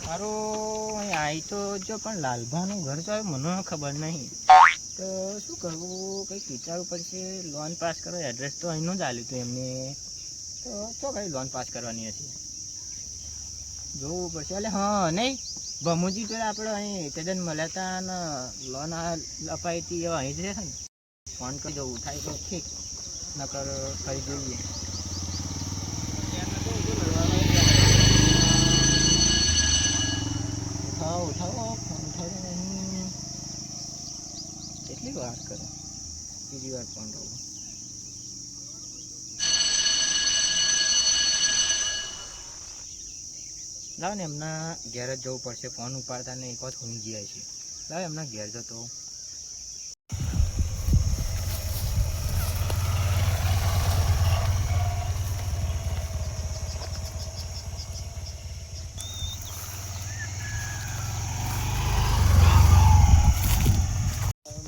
મારું અહીં આવી તો જો પણ લાલભાનું ઘર તો મને ખબર નહીં તો શું કરવું, કંઈક વિચારવું પડશે. લોન પાસ કરો, એડ્રેસ તો અહીંનું જ આલ્યું હતું એમને, તો કઈ લોન પાસ કરવાની હતી, જોવું પડશે. એટલે હા નહીં, ભમુજી પેલા આપણે અહીં તેજન મળ્યા હતા ને લોન અપાઈ હતી, એ અહીં જ છે ને. ફોન કરી દઉં, ઉઠાય તો ઠીક, નકર ફરી જોઈએ. ઉઠાવો ફોન ઉઠાવ્યો નહીં, કેટલી વાર કરે, બીજી વાર ફોન કરું. લાવ ને એમના ઘેર જ જવું પડશે, ફોન ઉપાડતા ને એક વખત ઊંઘી જાય છે. લાવ એમના ઘેર જતો.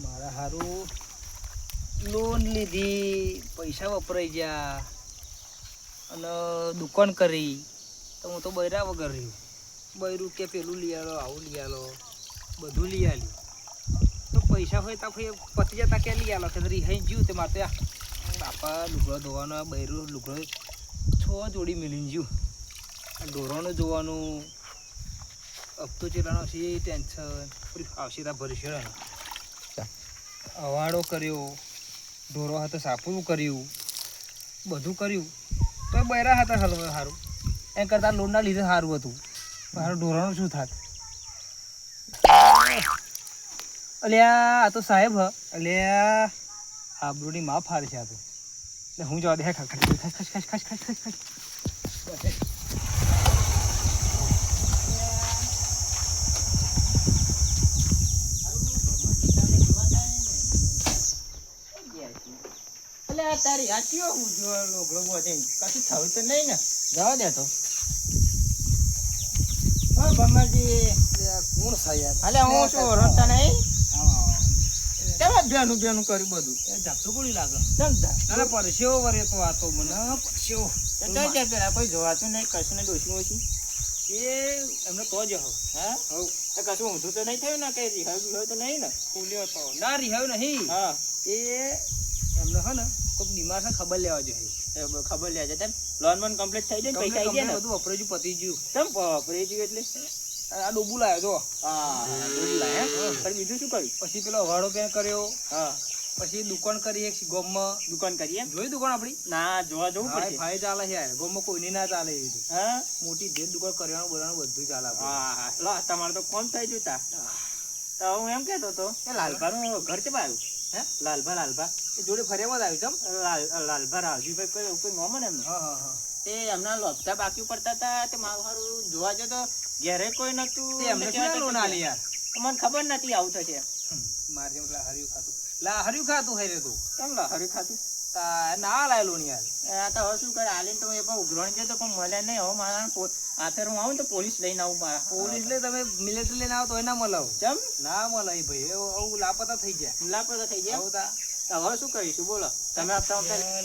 મારા હારું લોન લીધી, પૈસા વપરાઈ ગયા અને દુકાન કરી, તો હું તો બૈરા વગર રહ્યું. બૈરું કે પેલું લઈ આલો, આવું લઈ આલો, બધું લઈ આલ્યું. તો પૈસા હોય તો પતી જતા કે લઈ આલો, કે રિહાઈ જ્યું તે મારે બાપા લુગડો ધોવાનો, બૈરું લુગડો 6 જોડી મિલીને જ્યું. ઢોરોનું જોવાનું, હપ્તો ચેલાનો છે ટેન્શન, આવશે ત્યાં ભરીશે. અવાડો કર્યો, ઢોરો હાથે સાપરું કર્યું, બધું કર્યું, તો બૈરા હતા હલવા સારું. એમ કરતાં લોનના લીધે સારું હતું, મારું ઢોરાનું શું થાત. અલ્યા આ તો સાહેબ હ, અલ્યા આબરૂની માફ હાર છે આ તો. એટલે હું જવા દે, ખસ ખસ ખસ ખસ ખસ ખસ ખસ. તારી આટીઓ કશું થયું તો નહીં ને, જવા દે તો. હા ભમાજી કોણ સાહેબ? અલે હું છું રોતા નહીં. કેવા બેનું બેનું કર્યું બધું, એ ઝાપટું કોની લાગે જમતા પરસ્યો વરે તો આ તો મને પરસ્યો પેલા કોઈ જોવાતું નહીં, કશું ને ડોસી ઓછી એ એમને તો જ હો. હા હવ કશું ઊંધું તો નહીં થયું ને, કઈ રિહાયું તો નહીં ને? ફૂલ્યો તો ના રિહાયું નહીં. હા એ એમને હે ને કોઈક બીમાર છે, ખબર લેવા જોઈએ. ખબર લેવા જાય, લોન વોન કમ્પ્લીટ થઈ જાય, પૈસા આવી ગયા ને, બધું વપરાયું પતી ગયું. કેમ વપરાઈ ગયું એટલે આ ડોબુ લાવ્યો જો. હા ડોબુ લાવ્યા. પછી બીજું શું કર્યું? પછી પેલો વાળો પેન કર્યો. હા પછી દુકાન કરી, એક ગોમમાં દુકાન કરી. એમ જોઈ દુકાન આપડી? ના જોવા જવું પડે. ભાઈ ચાલે છે યાર, ગોમમાં કોઈની ના ચાલે એવી રીતે. હા મોટી જે દુકાન કરવાનું બોલવાનું બધું ચાલે. હા હા તમારે તો કોમ થઈ ગયું તા. તો હું એમ કેતો હતો કે લાલભાનું ઘર છે આવ્યું. હે લાલભા એ જોડે ફરિયામાં જ આવ્યું છે. લાલભા રાવજીભાઈ કોઈ નોમ ને એમને. હા હા હા તે એમના લોભતા બાકી પડતા હતા, તે મારું સારું જોવા જો તો ઘેરે કોઈ નતું. એમને ક્યાં લોન આલી યાર? મને ખબર નથી આવું થશે. મારે જેમ હર્યું ખાતું હર્યું ખાતું હે રે તું. કેમ હર્યું ખાતું ના લાય લોન યાર? આ તો હવે શું કરે, આલીને તો એ પણ ઉઘરાણી છે તો કોઈ મળે નહીં. હવે મારા હાથે હું આવું તો પોલીસ લઈને આવું. મારા પોલીસ લઈ તમે મિલિટરી લઈને આવો તો ના મળાવું. કેમ ના મળે ભાઈ? એવું લાપતા થઈ જાય. લાપતા થઈ જાય હવે શું કરીશું બોલો તમે?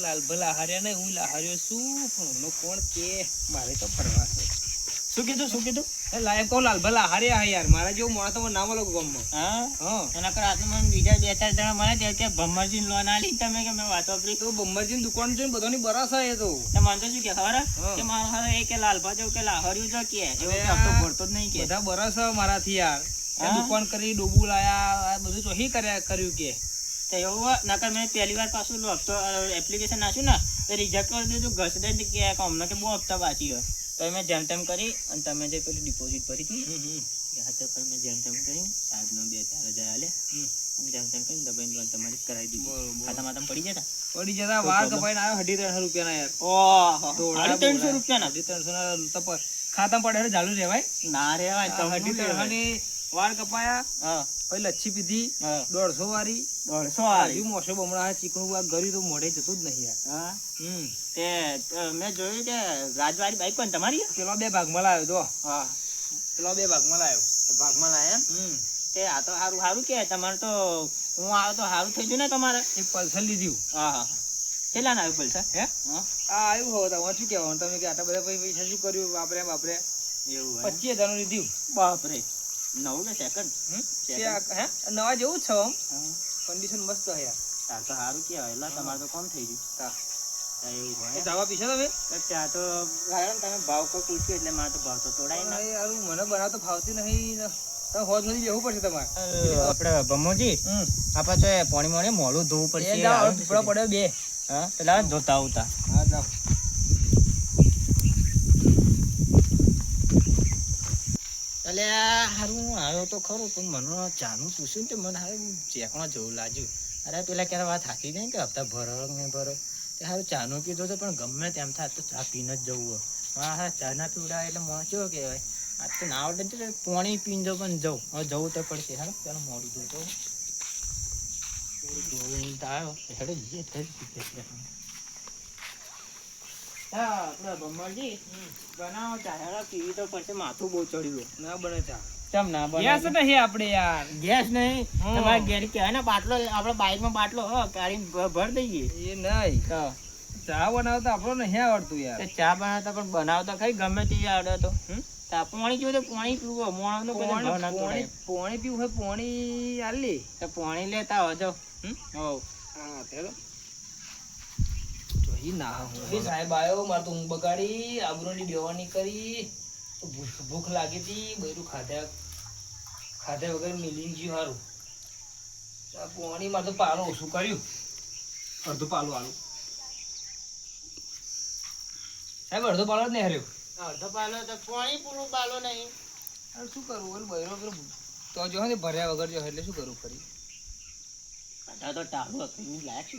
લાલભા લાહાર્યા ને હું લાહાર્યો શું, પણ કોણ કે મારે તો ફરવા છે. શું કીધું શું કીધું? લાયક કહું લાલભા લાહાર્યા યાર, મારા જેવું મોણા તો ના મળો ગામમાં. હા એના કર મને બીજા 2-4 જણા મળે કે ભમરજી લોન આલી તમે, કે મેં વાતો કરી તો ભમરજી દુકાન જોઈને બધાની બરાસ આવે. તો મને તો શું કે ખબર કે મારો હારે એ કે લાલભા જેવું કે લાહર્યું જો કે એવું ભરતો જ નહીં કે બધા બરાસ મારાથી યાર. દુકાન કરી, ડોબુ લાયા, બધું ચોહી કર્યું કે એવું. નકર મેં પહેલી વાર પાછું હપ્તો એપ્લિકેશન નાખ્યું ને તો રિજેક્ટ કરી દીધું. ઘસડે કે અમને કે બહુ હપ્તા બાકી હોય તો મેં જેમ તેમ કરી અને તમે જે પેલી ડિપોઝિટ ભરી હતી હાથે પર મેં જેમ તેમ કરી સાહેબનો 2-4 હજાર આલે અને જેમ તેમ કરીને દબાઈને લોન તમારી કરાવી દીધી. ખાતામાં તમે પડી જતા વાર કપાઈને આવ્યો 350 રૂપિયાના યાર. ઓહો 350 રૂપિયાના? 350 ના ખાતામાં પડે ચાલુ રહેવાય ના રહેવાય. વાળ કપાયા, પછી લચ્છી પીધી 150 વાળી. 150 વાળી મોસો બમણા ચીકણું ગયું તો મોઢે જતું જ નહીં યાર. તે મેં જોયું કે રાજવાળી બાઈક પણ તમારી પેલો 2 ભાગમાં લાવ્યો જો. હા પેલો 2 ભાગમાં લાવ્યો. તે આ તો સારું સારું કે તમારે તો હું આવ્યો તો સારું થઈ ગયું ને તમારે. એક પલ્સર લીધું. હા હા કેટલા ના આવ્યું પલ્સર? હે હા આવ્યું હોય તો શું કહેવાનું તમે કે આટલા બધા પૈસા શું કર્યું વાપરે? એવું 25,000 નું લીધું. બાપરે નવું કે સેકન્ડ હે નવા જેવું જ છે આમ. કન્ડિશન મસ્ત છે યાર. તાર તો સારું કહેવાય એટલે તમારે તો કોમ થઈ ગયું તા એવું હોય એ દાવા પીશો તમે? ચા તો લાવ્યો ને તમે ભાવ કોઈ પૂછ્યો એટલે મારે તો ભાવ તો તોડાય ના યાર મને બનાવતો ફાવતી નહીં ને. તમે હોજ નથી બેહવું પડશે તમારે. આપણે ભમોજી આપણે તો પાણી મોડે મોડું ધોવું પડશે એ દાવ પીપળો પડ્યો બે. હા તો લાવ ધોતા આવતા હા જાવ. એટલે હારું આવ્યો તો ખરું પણ મને ચાનું પૂછ્યું ને તો મને હારું ચેકમાં જવું લાગ્યું. અરે પેલા ક્યારે વાત હાકી નહીં કે હપ્તા ભરો ને ભરો તે હારું ચાનું કીધું તો પણ ગમે તેમ થાય તો ચા પીને જ જવું હોય. હા ચા ના પીવડાવે એટલે મને કેવો કહેવાય આજ તો ના આવડે તો પાણી પીને જાઉં પણ જવું હવે જવું તો પડશે હારું પેલા મોડું ધોતો ધોઈને તો આવ્યો હેડે જઈએ થઈ જ આપડે બમરજી બનાવો ચા હેડો પીવી તો પડશે માથું બહુ ચડ્યું ના બને ચા. કેમ ના બને ગેસ નહીં આપણે યાર. ગેસ નહીં તમારે ઘેર કહેવાય ને બાટલો આપણે બાઈકમાં બાટલો કાઢીને ભર દઈએ એ નહીં ચા બનાવતા આપણો નહીં આવડતું યાર. ચા બનાવતા પણ બનાવતા કઈ ગમે તે આવડે તો ચા પાણી જોયું તો પાણી પીવું મોણો પાણી પીવું હોય પાણી આલી તો પાણી લેતા આવો જાઓ હા તેરો જોઈ ના હું સાહેબ આવ્યો મારે તો ઊંઘ બગાડી આબરોની બેવાની કરી તો ભૂખ લાગી હતી બધું ખાધા વગર મિલિંગ જ્યું સારું પાણી મારે તો પાલો ઓછું કર્યું અડધો પાલો આલું સાહેબ અડધો પાલો જ નહીં હાર્યો અડધો પાલો તો પાણી પૂરું પાલો નહીં શું કરવું ઓલું બૈરો પેલો તો જો ને ભર્યા વગર જો એટલે શું કરવું ફરી તો ટાળું હતું લાયક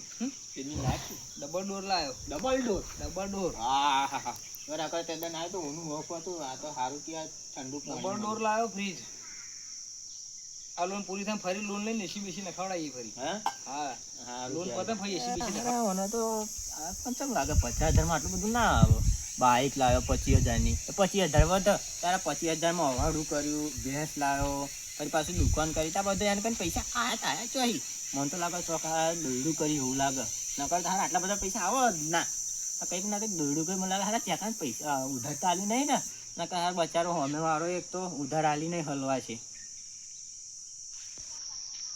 ડબલ ડોર લાવ્યો. ડબલ ડોર હા હા હા બરાબર તેદન આવ્યો તો ઓનું હોફ હતું આ તો સારું કે ઠંડુ ડબલ ડોર લાવ્યો ફ્રીજ આ લોન પૂરી થાય ફરી લોન લઈને એસી બેસી નખાવડાવી ફરી હા લોન પતે ફરી એસી બેસી નખાવવાનો તો આ પણ ચમ લાગે 50,000 માં આટલું બધું ના આવે બાઈક લાવ્યો 25,000 ની 25,000 વધ તારા 25,000 માં અવાડું કર્યું ભેંસ લાવ્યો ફરી પાછું દુકાન કરી તા બધું એને કઈ પૈસા આયા ચોહી મને તો લાગે ચોખા દોયડું કરી એવું લાગે નકર તારે આટલા બધા પૈસા આવો જ ના કંઈક ના કંઈક દોયડું કરી મને લાગે હારા ચેકા પૈસા ઉધાર તો આલી નહીં ને નકર હાર બચારો હોમે વાળો એક તો ઉધાર આલી નહીં હલવા છે.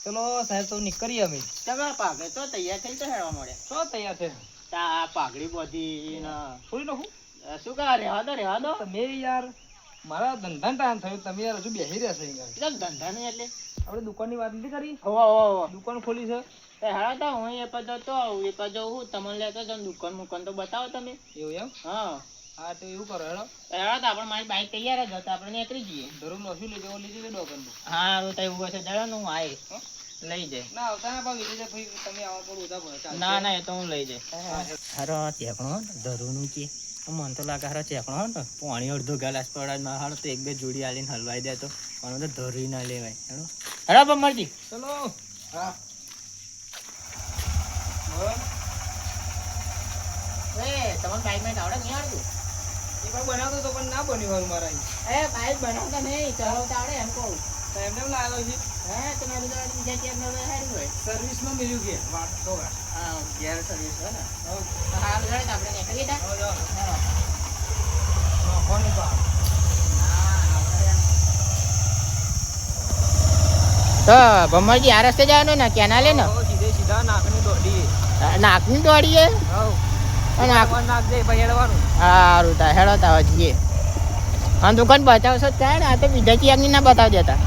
ચલો સાહેબ તો નીકળીએ અમે. તમે પાઘે તો તૈયાર થઈ તો હેડવા મળ્યા તો તૈયાર છે તા પાઘડી બધી થોડી નાખું શું કા રહેવા દો તમે યાર મારા ધંધા ટાઈમ થયું તમે યાર હજુ બેસી રહ્યા છે યાર ધંધા નહીં એટલે આપણે દુકાનની વાત નથી કરી દુકાન ખોલી છે હેડા હું એ પર જતો આવું એ પર જવું તમને લેતો જાઉં દુકાન તો બતાવો તમે એવું એમ હા તો એવું કરો હેડો હેડા તો આપણે મારી બાઈક તૈયાર જ હતા આપણે નીકળી જઈએ ધરું નોશું લઈ જવો લીધી ડોકન હા તો એવું હશે જરા હું આવીશ લઈ જાય ના આવતા ના ભાઈ વિજય ભાઈ તમે આવો પર ઉધા પડે ના એ તો હું લઈ જાય હારો ચેકણો ધરુનું કે મને તો લાગે હારો ચેકણો ને પાણી અડધો ગ્લાસ પડાય હારો તો એક બે જોડી આલીને હલવાઈ દે તો મને તો ધરી ના લેવાય હેડો હેડો બમરજી ચલો હા તમારે બાઈક માં આવડે નહીં આવડતું એ પણ બનાવતો તો પણ ના બન્યું હારું મારા બાઈક બનાવતા નહીં ચલાવતા આવડે એમ કહું તો એમને એમ લાવ્યો છે તમે બીજા કેમ સારું હોય સર્વિસ માં મળ્યું કે વાત તો હા ગેર સર્વિસ હોય ને હા આપણે નીકળી તો ભમરજી આ રસ્તે જવાનું ને કેનાલે ને સીધા નાકની દોડી નાકની દોડીએ નાક દે ભાઈ હેડવાનું સારું તા હેડો તા જઈએ હા દુકાન બતાવશો ત્યાં ને આ તો બીજા ચિયાની ના બતાવી દેતા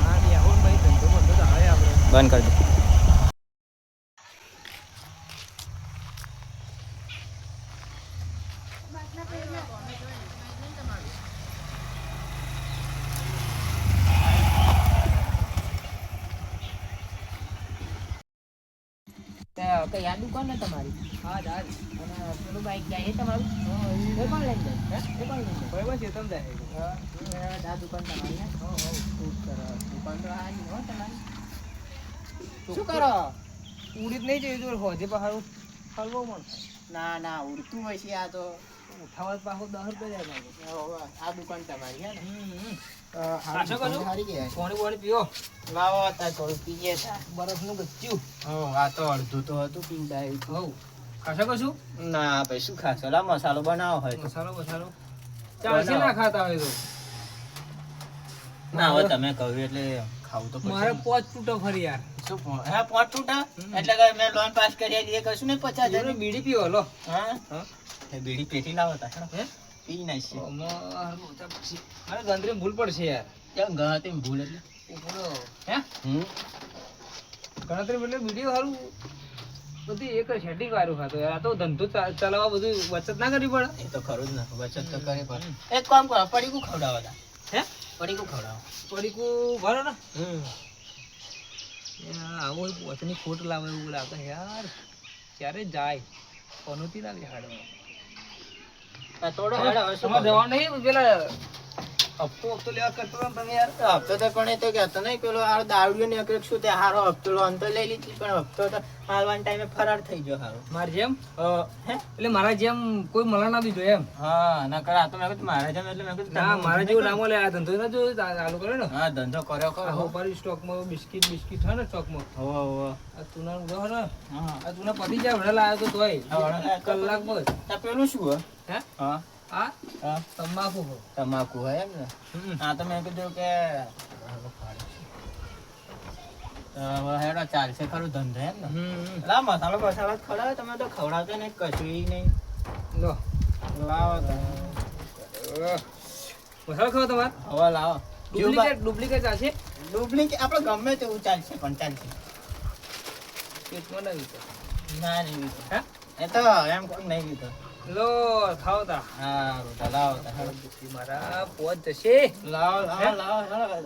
બંધ કરી દો કઈ આ દુકાન ને તમારી હા જાજ અને પેલું બાઈક જાય તમારું એ કોણ લઈને જાય એ કોણ લઈને જાય બરાબર છે તમે જાય આ દુકાન તમારી ને ખૂબ સરસ દુકાન તો હારી હો તમારી શું કરો ઉડીત નહીં જઈ જો હોજે પહાડું હલવો મન ના ઉડતું હોય છે આ તો ઉઠાવત પાછો 10 રૂપિયા જાય આ દુકાન તમારી હે ને ખાશો કશું પાણી પીવો લાવો તા થોડું પીએ તા બરફનું ગચ્યું આ તો અડધું તો હતું પીવડાયું હવ ખાશો કશું ના ભાઈ શું ખાશો લા મસાલો બનાવો હોય તો મસાલો ચાલશે ના ખાતા હોય તો ના હવે તમે કહ્યું એટલે ખાવું તો પડશે મારે ને. 5 તૂટો ફરી યાર. શું હા પોટ તૂટા એટલે કે મેં લોન પાસ કરી આલી એ કશું નહીં 50,000 જોડે ની. બીડી પીવો લો. હા હા? એ બીડી પેટી લાવો તા હેડો. હે? પી નાખીએ. અમાર મોટા પછી. મારે ગંદરે ભૂલ પડશે યાર. ત્યાં ગણતરી ભૂલ એટલે બોલો. હે? ગણતરી એટલે વિડીયો સારું બધી એક સેટિંગ વાળું ખાતો યાર. આ તો ધંધો ચલાવવા બધું બચત ના કરવી પડે. એ તો ખરું જ ને બચત તો કરી પડે. એક કામ કરો પડીકું ખવડાવો તા. હે? પડીકું ખવડાવો. પડીકું ભરો ને. આવો પોતની ખોટ લાવે એવું લાગે યાર. ક્યારે જાય પનોતી ના બેહાડો. આ થોડો હેડો હવે શું તમારે કરો? જવાનું નહીં પેલા હપ્તો લેવા કરતો હતો ને તમે યાર. હપ્તો તો પણ એ તો કહેતો નહીં પેલો આ દારૂડિયો ને એક શું તે હારો હપ્તો લોન તો લઈ લીધી પણ હપ્તો તો હાલવાના ટાઈમે ફરાર થઈ ગયો હારો. મારે જેમ હે એટલે મારા જેમ કોઈ મળવા ના દીધો એમ. હા ના કર આ તો મેં કીધું મારા જેમ એટલે મેં કીધું ના મારા જેવું નામો લે આ ધંધો ના જો ચાલુ કર્યો ને. હા ધંધો કર્યો કરો. આ ઉપર સ્ટોકમાં બિસ્કિટ હોય ને સ્ટોકમાં. હોવા હોવા. આ તુના ઉડો ને હા આ તુના પતી જાય વડા લાવ્યો તો તોય આ વડા લાવ્યો તો કલાક બસ. આ પેલું શું હે? હે હા આ હા તમાકુ હો. તમાકુ હોય એમ ને. હા તો મેં કીધું કે હવે હેડો ચાલશે ખરું ધંધો એમ ને. લા મસાલો બસાલો જ ખવડાવે તમે તો ખવડાવતો નહીં કશું નહીં. લો લાવો તમે. મસાલો ખાવ તમારે હવે લાવો. ડુપ્લિકેટ ચાલશે ડુપ્લિકેટ આપણે ગમે તેવું ચાલશે પણ ચાલશે. પેટમાં ના વિચાર. ના નહીં લીધો. હે એ તો એમ કોઈ નહીં લીધો. લો ખાવ તા હા રોટા લાવો તા હેડો. મારા પોત જશે. લાવો લાવો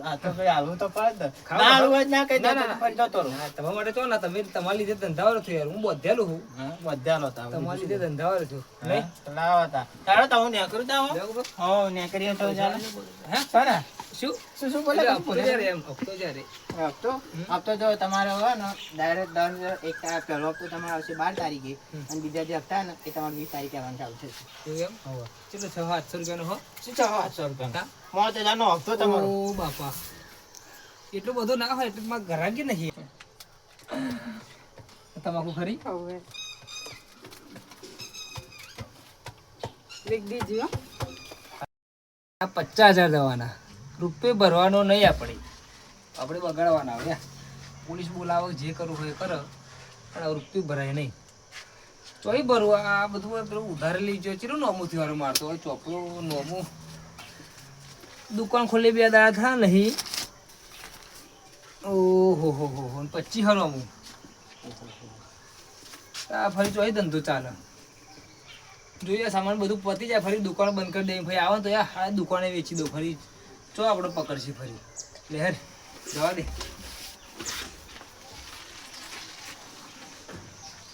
આ તો ભાઈ હાલવું તો પડે જ. ખાઓ, ના ખાઓ. હાલવું જ ના કહી દો ના, તો ના. ફરી જતો રહું. હા, તમારા માટે છો ને તમે તમારા લીધે ધંધાવાળો છું યાર. હું બધેલું છું હા બધા લો તા. તમારા લીધે ધંધાવાળો છું નહીં. લાવો તા. હેડો તો હું નેકરું તા હો. જાઓ બસ. હો નેકરીએ તો ચાલે. હે સરા શું શું શું બોલે એટલે હપ્તો જ્યારે એમ હપ્તો જ્યારે હપ્તો જો તમારે હોય ને ડાયરેક્ટ 10 એક પહેલો હપ્તો તમારે આવશે 12 તારીખે અને બીજા જે હપ્તા ને એ તમારે 20 તારીખે આવવાનું ચાલુ છે. એવું એમ ચલો 600-800 રૂપિયાનો હો. શું છે 800 રૂપિયા હા? મોતે જાનો હપ્તો તમારો. ઓ બાપા એટલું બધું ના હોય એટલે મારે ઘરાકી નહીં. તમાકુ ખરી આ 50,000 દેવાના રૂપિયા ભરવાનો નહીં આપણે બગાડવાના હવે પોલીસ બોલાવો જે કરવું હોય એ કરો પણ આ રૂપિયા ભરાય નહીં. ચોઈ ભરવા આ બધું પેલું ઉધારે લઈ જાય ચીરું નોમું થયું મારતો હોય ચોપડો નોમું દુકાન ખોલી 2 દાડા થયા નહીં. ઓહો હો 25 નોમું. આ ફરી ચોઈ ધંધો ચાલે જોઈએ સામાન બધું પતી જાય ફરી દુકાન બંધ કરી દઈએ ભાઈ આવે તો યાર દુકાને વેચી દો ફરી ચો આપણે પકડશે ફરી લે હેર જવા દે.